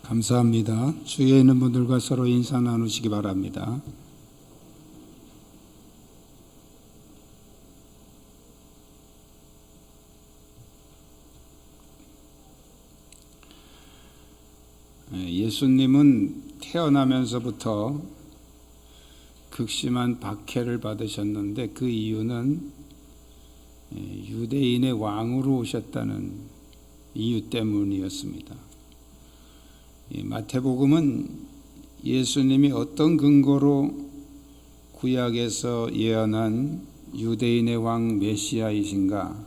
감사합니다. 주위에 있는 분들과 서로 인사 나누시기 바랍니다. 예수님은 태어나면서부터 극심한 박해를 받으셨는데 그 이유는 유대인의 왕으로 오셨다는 이유 때문이었습니다. 마태복음은 예수님이 어떤 근거로 구약에서 예언한 유대인의 왕 메시아이신가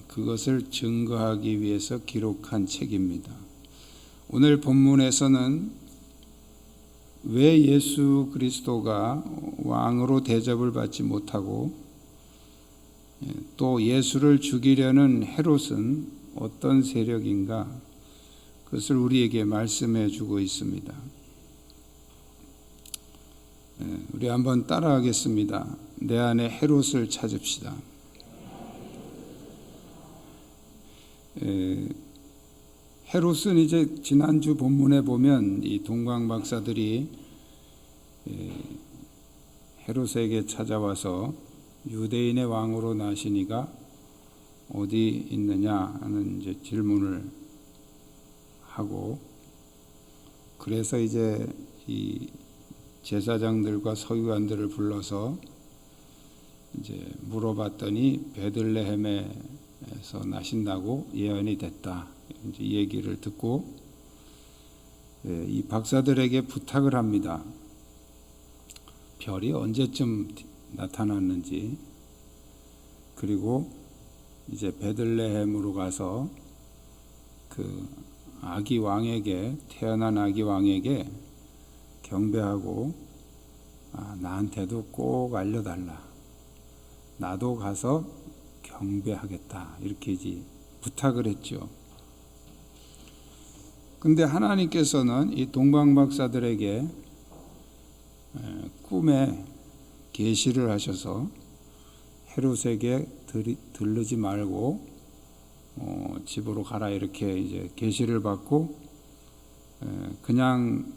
그것을 증거하기 위해서 기록한 책입니다. 오늘 본문에서는 왜 예수 그리스도가 왕으로 대접을 받지 못하고 또 예수를 죽이려는 헤롯은 어떤 세력인가 그것을 우리에게 말씀해 주고 있습니다. 우리 한번 따라하겠습니다. 내 안에 헤롯을 찾읍시다. 헤롯은 이제 지난주 본문에 보면 이 동방 박사들이 헤롯에게 찾아와서 유대인의 왕으로 나시니가 어디 있느냐 하는 이제 질문을 하고 그래서 이제 이 제사장들과 서기관들을 불러서 이제 물어봤더니 베들레헴에서 나신다고 예언이 됐다. 이제 이 얘기를 듣고 이 박사들에게 부탁을 합니다. 별이 언제쯤 나타났는지 그리고 이제 베들레헴으로 가서 그 아기 왕에게 태어난 아기 왕에게 경배하고 나한테도 꼭 알려달라. 나도 가서 경배하겠다. 이렇게 이제 부탁을 했죠. 근데 하나님께서는 이 동방 박사들에게 꿈에 계시를 하셔서 헤롯에게 들르지 말고 집으로 가라 이렇게 이제 계시를 받고 그냥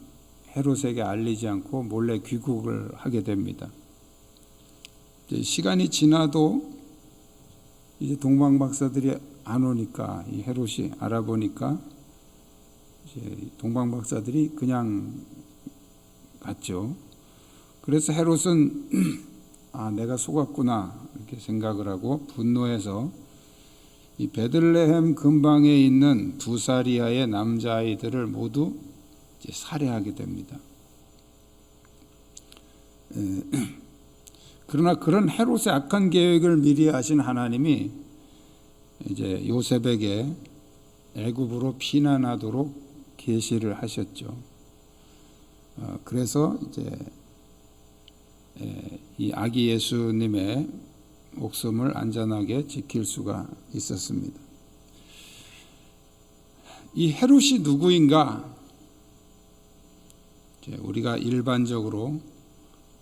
헤롯에게 알리지 않고 몰래 귀국을 하게 됩니다. 시간이 지나도 이제 동방 박사들이 안 오니까 이 헤롯이 알아보니까 이제 동방 박사들이 그냥 갔죠. 그래서 헤롯은 내가 속았구나 이렇게 생각을 하고 분노해서 이 베들레헴 근방에 있는 2살 이하의 남자아이들을 모두 이제 살해하게 됩니다. 그러나 그런 헤롯의 악한 계획을 미리 아신 하나님이 이제 요셉에게 애굽으로 피난하도록 계시를 하셨죠. 그래서 이제 이 아기 예수님의 목숨을 안전하게 지킬 수가 있었습니다. 이 헤롯이 누구인가? 우리가 일반적으로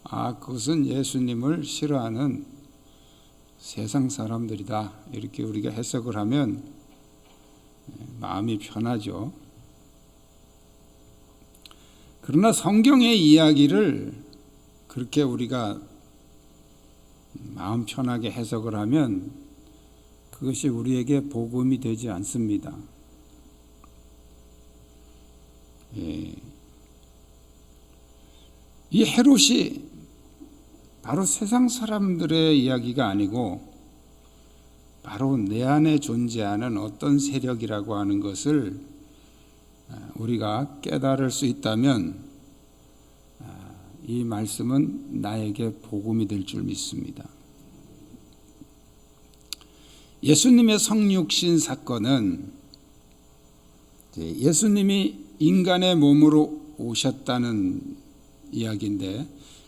그것은 예수님을 싫어하는 세상 사람들이다 이렇게 우리가 해석을 하면 마음이 편하죠. 그러나 성경의 이야기를 그렇게 우리가 마음 편하게 해석을 하면 그것이 우리에게 복음이 되지 않습니다. 이 헤롯이 바로 세상 사람들의 이야기가 아니고 바로 내 안에 존재하는 어떤 세력이라고 하는 것을 우리가 깨달을 수 있다면 이 말씀은 나에게 복음이 될 줄 믿습니다. 예수님의 성육신 사건은 예수님이 인간의 몸으로 오셨다는 이야기인데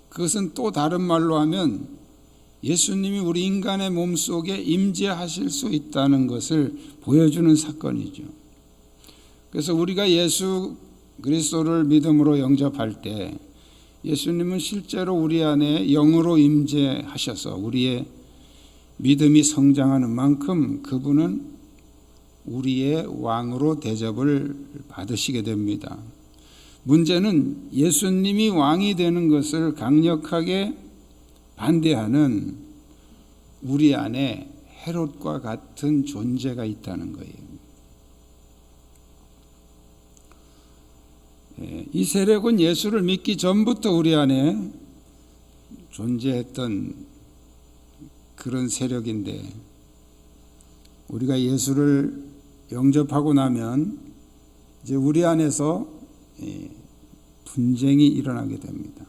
그것은 또 다른 말로 하면 예수님이 우리 인간의 몸 속에 임재하실 수 있다는 것을 보여주는 사건이죠. 그래서 우리가 예수 그리스도를 믿음으로 영접할 때 예수님은 실제로 우리 안에 영으로 임재하셔서 우리의 믿음이 성장하는 만큼 그분은 우리의 왕으로 대접을 받으시게 됩니다. 문제는 예수님이 왕이 되는 것을 강력하게 반대하는 우리 안에 헤롯과 같은 존재가 있다는 거예요. 이 세력은 예수를 믿기 전부터 우리 안에 존재했던 그런 세력인데, 우리가 예수를 영접하고 나면 이제 우리 안에서 분쟁이 일어나게 됩니다.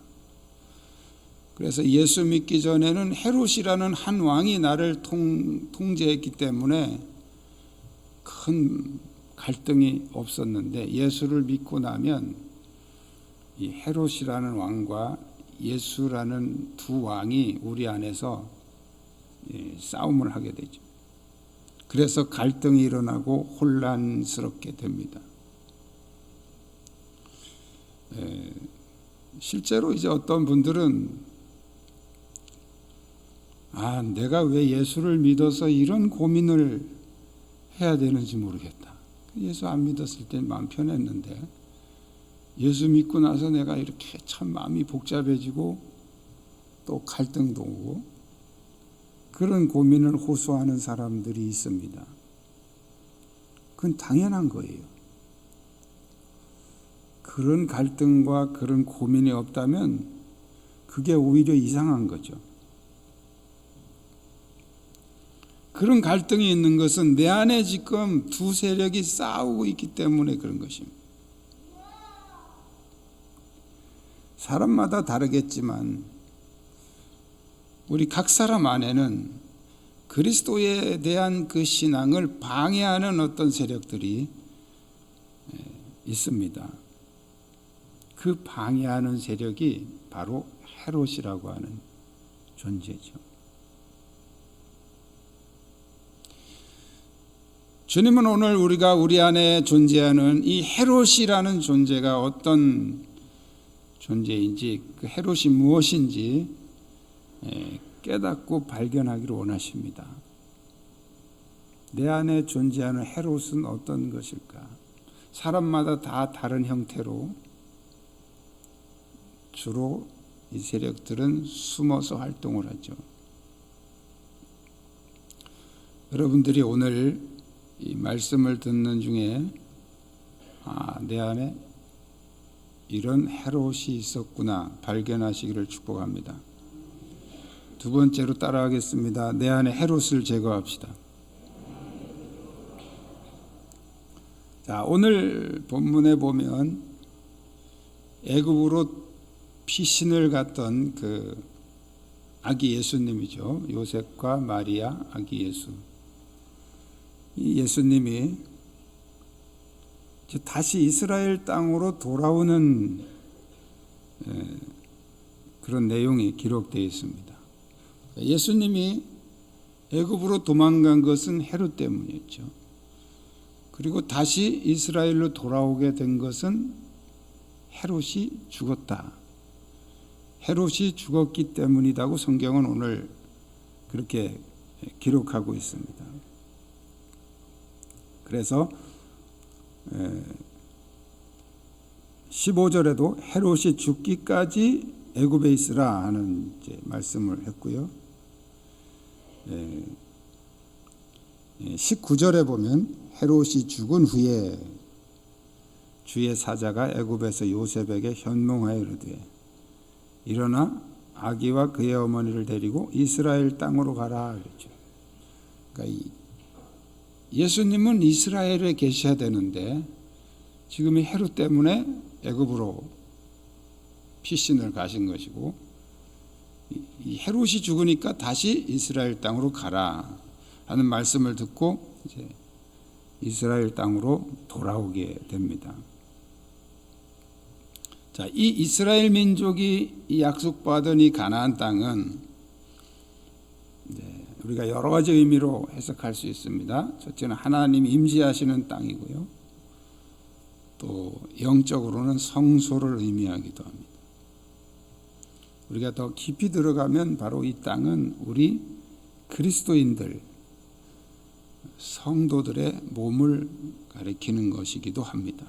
그래서 예수 믿기 전에는 헤롯이라는 한 왕이 나를 통제했기 때문에 큰 갈등이 없었는데, 예수를 믿고 나면 이 헤롯이라는 왕과 예수라는 두 왕이 우리 안에서 싸움을 하게 되죠. 그래서 갈등이 일어나고 혼란스럽게 됩니다. 실제로 이제 어떤 분들은 내가 왜 예수를 믿어서 이런 고민을 해야 되는지 모르겠다. 예수 안 믿었을 땐 마음 편했는데 예수 믿고 나서 내가 이렇게 참 마음이 복잡해지고 또 갈등도 오고, 그런 고민을 호소하는 사람들이 있습니다. 그건 당연한 거예요. 그런 갈등과 그런 고민이 없다면 그게 오히려 이상한 거죠. 그런 갈등이 있는 것은 내 안에 지금 두 세력이 싸우고 있기 때문에 그런 것입니다. 사람마다 다르겠지만 우리 각 사람 안에는 그리스도에 대한 그 신앙을 방해하는 어떤 세력들이 있습니다. 그 방해하는 세력이 바로 헤롯이라고 하는 존재죠. 주님은 오늘 우리가 우리 안에 존재하는 이 헤롯이라는 존재가 어떤 존재인지, 그 헤롯이 무엇인지 깨닫고 발견하기를 원하십니다. 내 안에 존재하는 헤롯은 어떤 것일까? 사람마다 다 다른 형태로 주로 이 세력들은 숨어서 활동을 하죠. 여러분들이 오늘 이 말씀을 듣는 중에 내 안에 이런 헤롯이 있었구나 발견하시기를 축복합니다. 두 번째로 따라하겠습니다. 내 안에 헤롯을 제거합시다. 자, 오늘 본문에 보면 애굽으로 피신을 갔던 그 아기 예수님이죠. 요셉과 마리아 아기 예수. 이 예수님이 다시 이스라엘 땅으로 돌아오는 그런 내용이 기록되어 있습니다. 예수님이 애굽으로 도망간 것은 헤롯 때문이었죠. 그리고 다시 이스라엘로 돌아오게 된 것은 헤롯이 죽었다. 헤롯이 죽었기 때문이라고 성경은 오늘 그렇게 기록하고 있습니다. 그래서 15절에도 헤롯이 죽기까지 애굽에 있으라 하는 이제 말씀을 했고요. 19절에 보면 헤롯이 죽은 후에 주의 사자가 애굽에서 요셉에게 현몽하여 이르되 일어나 아기와 그의 어머니를 데리고 이스라엘 땅으로 가라 그랬죠. 그러니까 예수님은 이스라엘에 계셔야 되는데 지금 이 헤롯 때문에 애굽으로 피신을 가신 것이고, 이 헤롯이 죽으니까 다시 이스라엘 땅으로 가라 하는 말씀을 듣고 이제 이스라엘 땅으로 돌아오게 됩니다. 자, 이 이스라엘 민족이 이 약속받은 이 가나안 땅은 우리가 여러 가지 의미로 해석할 수 있습니다. 첫째는 하나님이 임재하시는 땅이고요. 또 영적으로는 성소를 의미하기도 합니다. 우리가 더 깊이 들어가면 바로 이 땅은 우리 그리스도인들, 성도들의 몸을 가리키는 것이기도 합니다.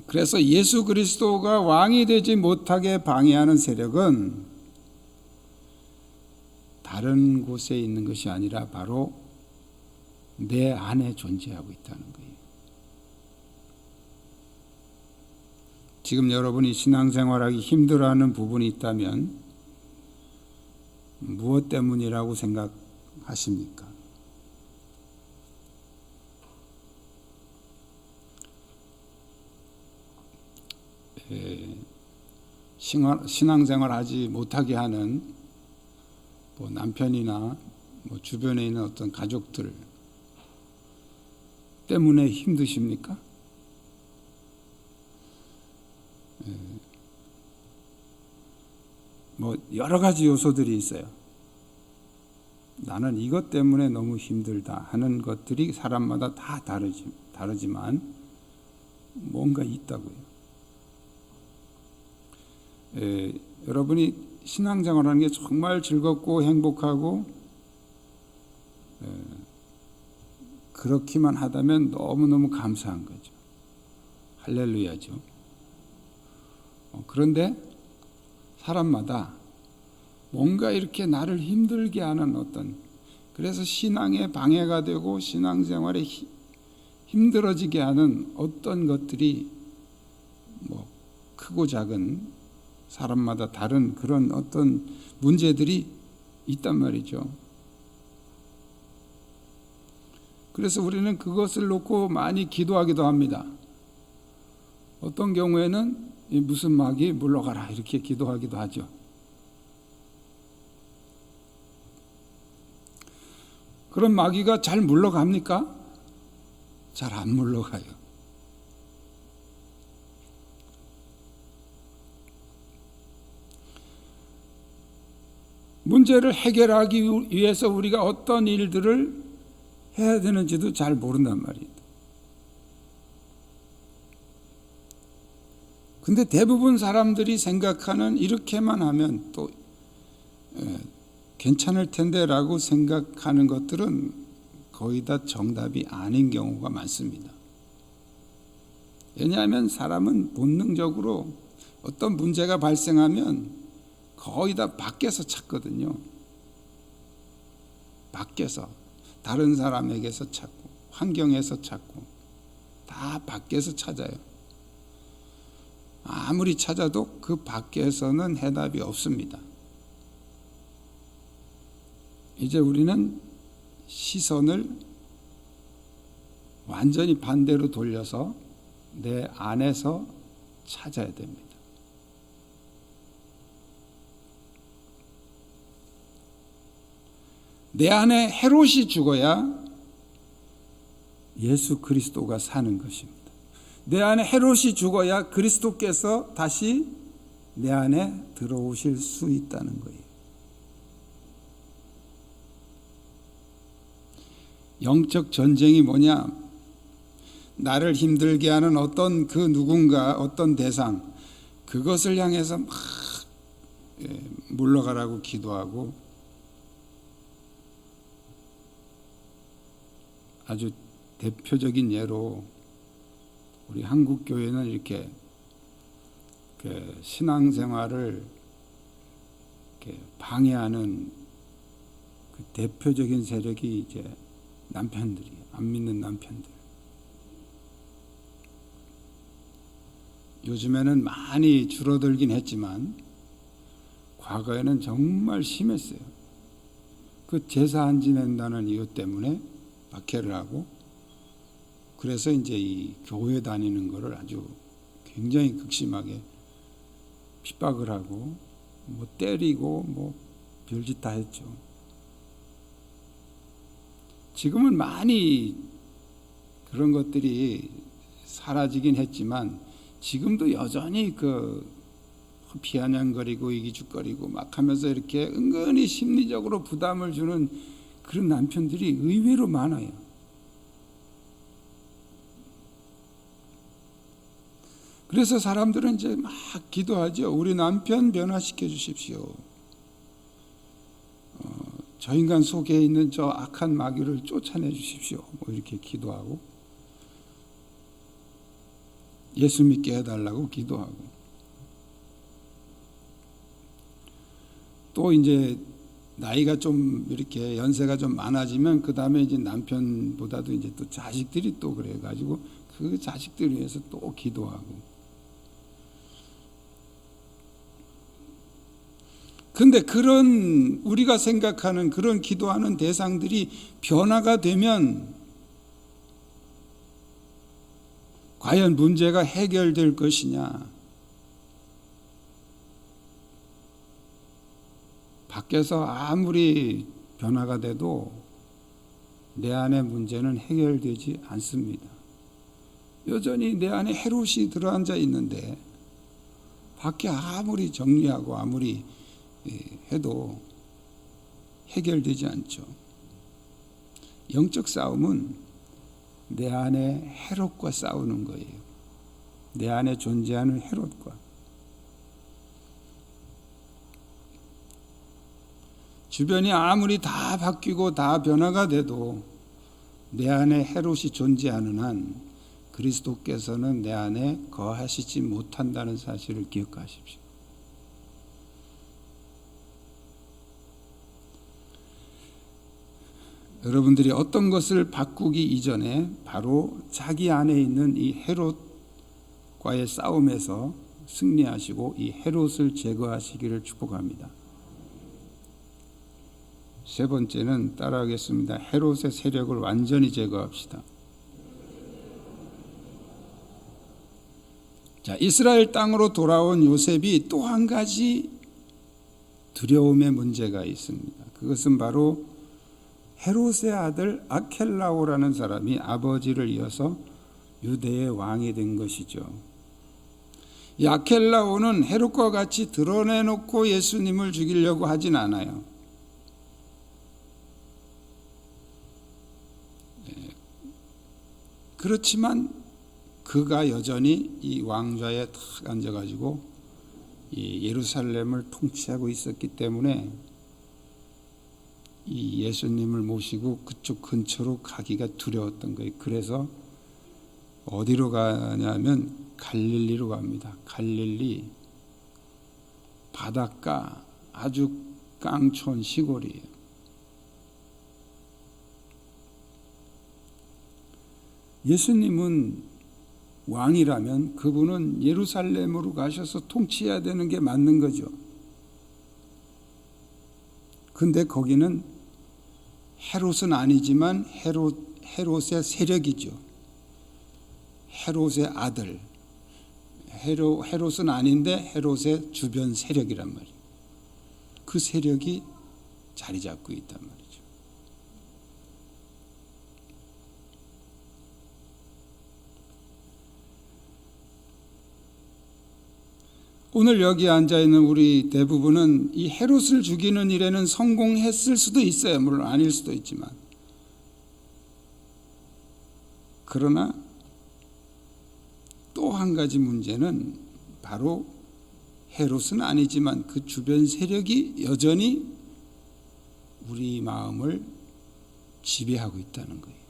그래서 예수 그리스도가 왕이 되지 못하게 방해하는 세력은 다른 곳에 있는 것이 아니라 바로 내 안에 존재하고 있다는 거예요. 지금 여러분이 신앙생활하기 힘들어하는 부분이 있다면 무엇 때문이라고 생각하십니까? 신앙생활 하지 못하게 하는 남편이나 주변에 있는 어떤 가족들 때문에 힘드십니까? 여러 가지 요소들이 있어요. 나는 이것 때문에 너무 힘들다 하는 것들이 사람마다 다 다르지만 뭔가 있다고요. 여러분이 신앙생활하는 게 정말 즐겁고 행복하고 그렇기만 하다면 너무너무 감사한 거죠. 할렐루야죠. 그런데 사람마다 뭔가 이렇게 나를 힘들게 하는 그래서 신앙에 방해가 되고 신앙생활에 힘들어지게 하는 어떤 것들이 크고 작은 사람마다 다른 그런 어떤 문제들이 있단 말이죠. 그래서 우리는 그것을 놓고 많이 기도하기도 합니다. 어떤 경우에는 무슨 마귀 물러가라 이렇게 기도하기도 하죠. 그런 마귀가 잘 물러갑니까? 잘 안 물러가요. 문제를 해결하기 위해서 우리가 어떤 일들을 해야 되는지도 잘 모른단 말이에요. 근데 대부분 사람들이 생각하는 이렇게만 하면 또 괜찮을 텐데라고 생각하는 것들은 거의 다 정답이 아닌 경우가 많습니다. 왜냐하면 사람은 본능적으로 어떤 문제가 발생하면 거의 다 밖에서 찾거든요. 밖에서, 다른 사람에게서 찾고 환경에서 찾고 다 밖에서 찾아요. 아무리 찾아도 그 밖에서는 해답이 없습니다. 이제 우리는 시선을 완전히 반대로 돌려서 내 안에서 찾아야 됩니다. 내 안에 헤롯이 죽어야 예수 그리스도가 사는 것입니다. 내 안에 헤롯이 죽어야 그리스도께서 다시 내 안에 들어오실 수 있다는 거예요. 영적 전쟁이 뭐냐? 나를 힘들게 하는 어떤 그 누군가, 어떤 대상, 그것을 향해서 막 물러가라고 기도하고 아주 대표적인 예로 우리 한국 교회는 이렇게 신앙생활을 이렇게 방해하는 그 대표적인 세력이 이제 남편들이에요. 안 믿는 남편들. 요즘에는 많이 줄어들긴 했지만 과거에는 정말 심했어요. 그 제사 안 지낸다는 이유 때문에 박해를 하고, 그래서 이제 이 교회 다니는 거를 아주 굉장히 극심하게 핍박을 하고 때리고 별짓 다 했죠. 지금은 많이 그런 것들이 사라지긴 했지만 지금도 여전히 비아냥거리고 이기죽거리고 막 하면서 이렇게 은근히 심리적으로 부담을 주는 그런 남편들이 의외로 많아요. 그래서 사람들은 이제 막 기도하죠. 우리 남편 변화시켜 주십시오. 저 인간 속에 있는 저 악한 마귀를 쫓아내 주십시오. 뭐 이렇게 기도하고 예수 믿게 해달라고 기도하고 또 이제 나이가 좀 이렇게 연세가 좀 많아지면 그 다음에 이제 남편보다도 이제 또 자식들이 또 그래가지고 그 자식들 위해서 또 기도하고. 근데 그런 우리가 생각하는 그런 기도하는 대상들이 변화가 되면 과연 문제가 해결될 것이냐? 밖에서 아무리 변화가 돼도 내 안의 문제는 해결되지 않습니다. 여전히 내 안에 헤롯이 들어앉아 있는데 밖에 아무리 정리하고 아무리 해도 해결되지 않죠. 영적 싸움은 내 안에 헤롯과 싸우는 거예요. 내 안에 존재하는 헤롯과. 주변이 아무리 다 바뀌고 다 변화가 돼도 내 안에 헤롯이 존재하는 한 그리스도께서는 내 안에 거하시지 못한다는 사실을 기억하십시오. 여러분들이 어떤 것을 바꾸기 이전에 바로 자기 안에 있는 이 헤롯과의 싸움에서 승리하시고 이 헤롯을 제거하시기를 축복합니다. 세 번째는 따라하겠습니다. 헤롯의 세력을 완전히 제거합시다. 자, 이스라엘 땅으로 돌아온 요셉이 또 한 가지 두려움의 문제가 있습니다. 그것은 바로 헤롯의 아들 아켈라오라는 사람이 아버지를 이어서 유대의 왕이 된 것이죠. 이 아켈라오는 헤롯과 같이 드러내놓고 예수님을 죽이려고 하진 않아요. 그렇지만 그가 여전히 이 왕좌에 탁 앉아가지고 이 예루살렘을 통치하고 있었기 때문에 이 예수님을 모시고 그쪽 근처로 가기가 두려웠던 거예요. 그래서 어디로 가냐면 갈릴리로 갑니다. 갈릴리 바닷가 아주 깡촌 시골이에요. 예수님은 왕이라면 그분은 예루살렘으로 가셔서 통치해야 되는 게 맞는 거죠. 근데 거기는 헤롯은 아니지만 헤롯의 세력이죠. 헤롯의 아들. 헤롯은 아닌데 헤롯의 주변 세력이란 말이에요. 그 세력이 자리 잡고 있단 말이죠. 오늘 여기 앉아있는 우리 대부분은 이 헤롯을 죽이는 일에는 성공했을 수도 있어요. 물론 아닐 수도 있지만. 그러나 또 한 가지 문제는 바로 헤롯은 아니지만 그 주변 세력이 여전히 우리 마음을 지배하고 있다는 거예요.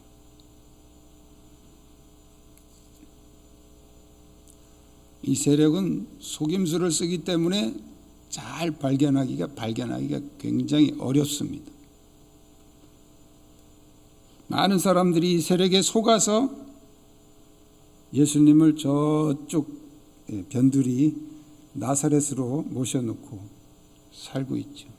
이 세력은 속임수를 쓰기 때문에 잘 발견하기가 굉장히 어렵습니다. 많은 사람들이 이 세력에 속아서 예수님을 저쪽 변두리 나사렛으로 모셔놓고 살고 있죠.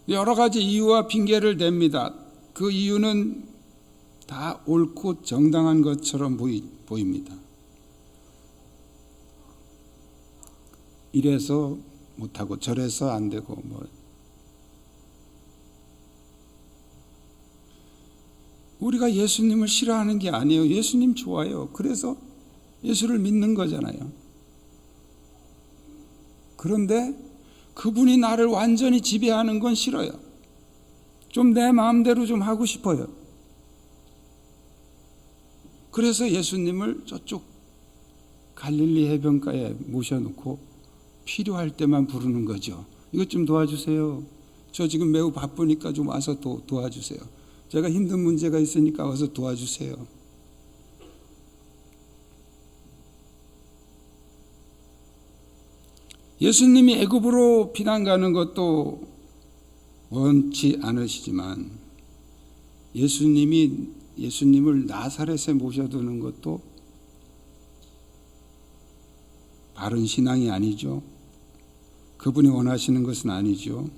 여러 가지 이유와 핑계를 댑니다. 그 이유는 다 옳고 정당한 것처럼 보입니다. 이래서 못하고 저래서 안 되고 우리가 예수님을 싫어하는 게 아니에요. 예수님 좋아요. 그래서 예수를 믿는 거잖아요. 그런데 그분이 나를 완전히 지배하는 건 싫어요. 좀 내 마음대로 좀 하고 싶어요. 그래서 예수님을 저쪽 갈릴리 해변가에 모셔놓고 필요할 때만 부르는 거죠. 이것 좀 도와주세요. 저 지금 매우 바쁘니까 좀 와서 도와주세요. 제가 힘든 문제가 있으니까 와서 도와주세요. 예수님이 애굽으로 피난 가는 것도 원치 않으시지만 예수님을 나사렛에 모셔두는 것도 바른 신앙이 아니죠. 그분이 원하시는 것은 아니죠.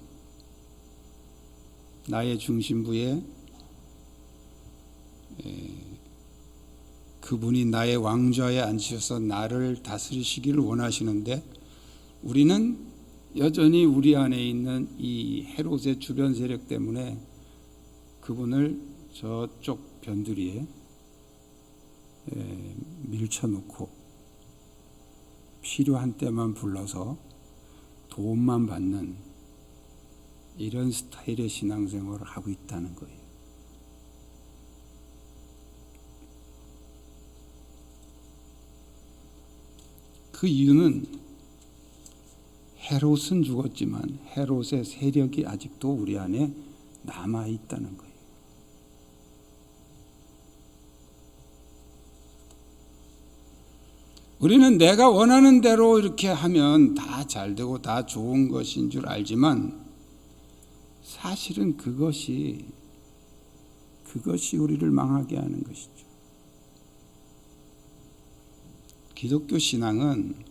나의 중심부에 그분이 나의 왕좌에 앉으셔서 나를 다스리시기를 원하시는데 우리는 여전히 우리 안에 있는 이 헤롯의 주변 세력 때문에 그분을 저쪽 변두리에 밀쳐놓고 필요한 때만 불러서 도움만 받는 이런 스타일의 신앙생활을 하고 있다는 거예요. 그 이유는 헤롯은 죽었지만 헤롯의 세력이 아직도 우리 안에 남아 있다는 거예요. 우리는 내가 원하는 대로 이렇게 하면 다 잘되고 다 좋은 것인 줄 알지만 사실은 그것이 우리를 망하게 하는 것이죠. 기독교 신앙은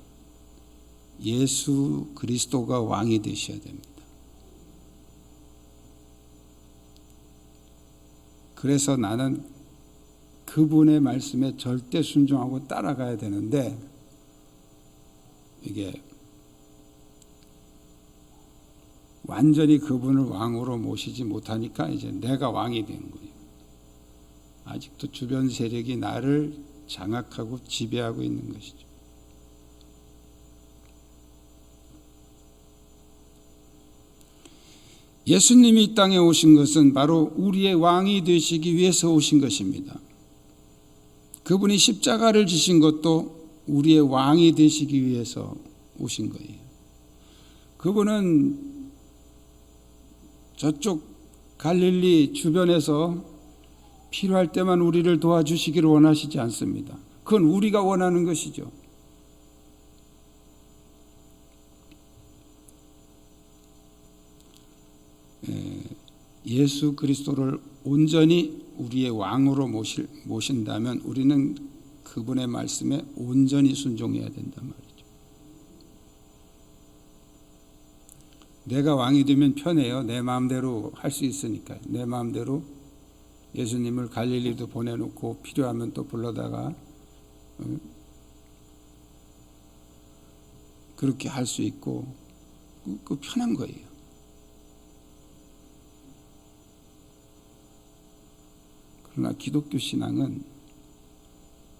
예수 그리스도가 왕이 되셔야 됩니다. 그래서 나는 그분의 말씀에 절대 순종하고 따라가야 되는데 이게 완전히 그분을 왕으로 모시지 못하니까 이제 내가 왕이 된 거예요. 아직도 주변 세력이 나를 장악하고 지배하고 있는 것이죠. 예수님이 이 땅에 오신 것은 바로 우리의 왕이 되시기 위해서 오신 것입니다. 그분이 십자가를 지신 것도 우리의 왕이 되시기 위해서 오신 거예요. 그분은 저쪽 갈릴리 주변에서 필요할 때만 우리를 도와주시기를 원하시지 않습니다. 그건 우리가 원하는 것이죠. 예수 그리스도를 온전히 우리의 왕으로 모신다면 우리는 그분의 말씀에 온전히 순종해야 된단 말이죠. 내가 왕이 되면 편해요. 내 마음대로 할 수 있으니까요. 내 마음대로 예수님을 갈릴리도 보내놓고 필요하면 또 불러다가 그렇게 할 수 있고 그 편한 거예요. 그러나 기독교 신앙은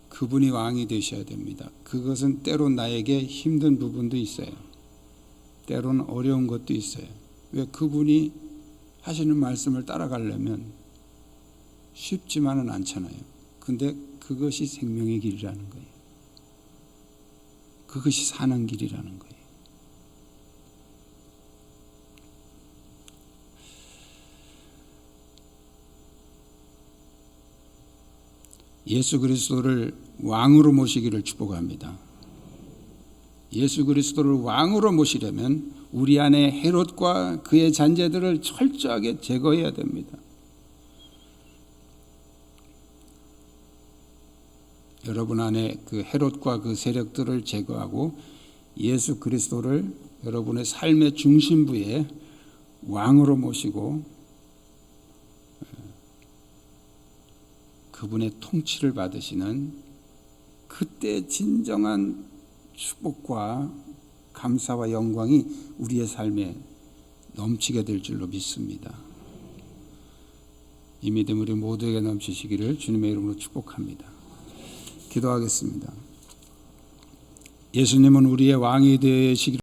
그분이 왕이 되셔야 됩니다. 그것은 때론 나에게 힘든 부분도 있어요. 때로는 어려운 것도 있어요. 왜? 그분이 하시는 말씀을 따라가려면 쉽지만은 않잖아요. 근데 그것이 생명의 길이라는 거예요. 그것이 사는 길이라는 거예요. 예수 그리스도를 왕으로 모시기를 축복합니다. 예수 그리스도를 왕으로 모시려면 우리 안에 헤롯과 그의 잔재들을 철저하게 제거해야 됩니다. 여러분 안에 그 헤롯과 그 세력들을 제거하고 예수 그리스도를 여러분의 삶의 중심부에 왕으로 모시고 그분의 통치를 받으시는 그때 진정한 축복과 감사와 영광이 우리의 삶에 넘치게 될 줄로 믿습니다. 이 믿음 우리 모두에게 넘치시기를 주님의 이름으로 축복합니다. 기도하겠습니다. 예수님은 우리의 왕이 되시기를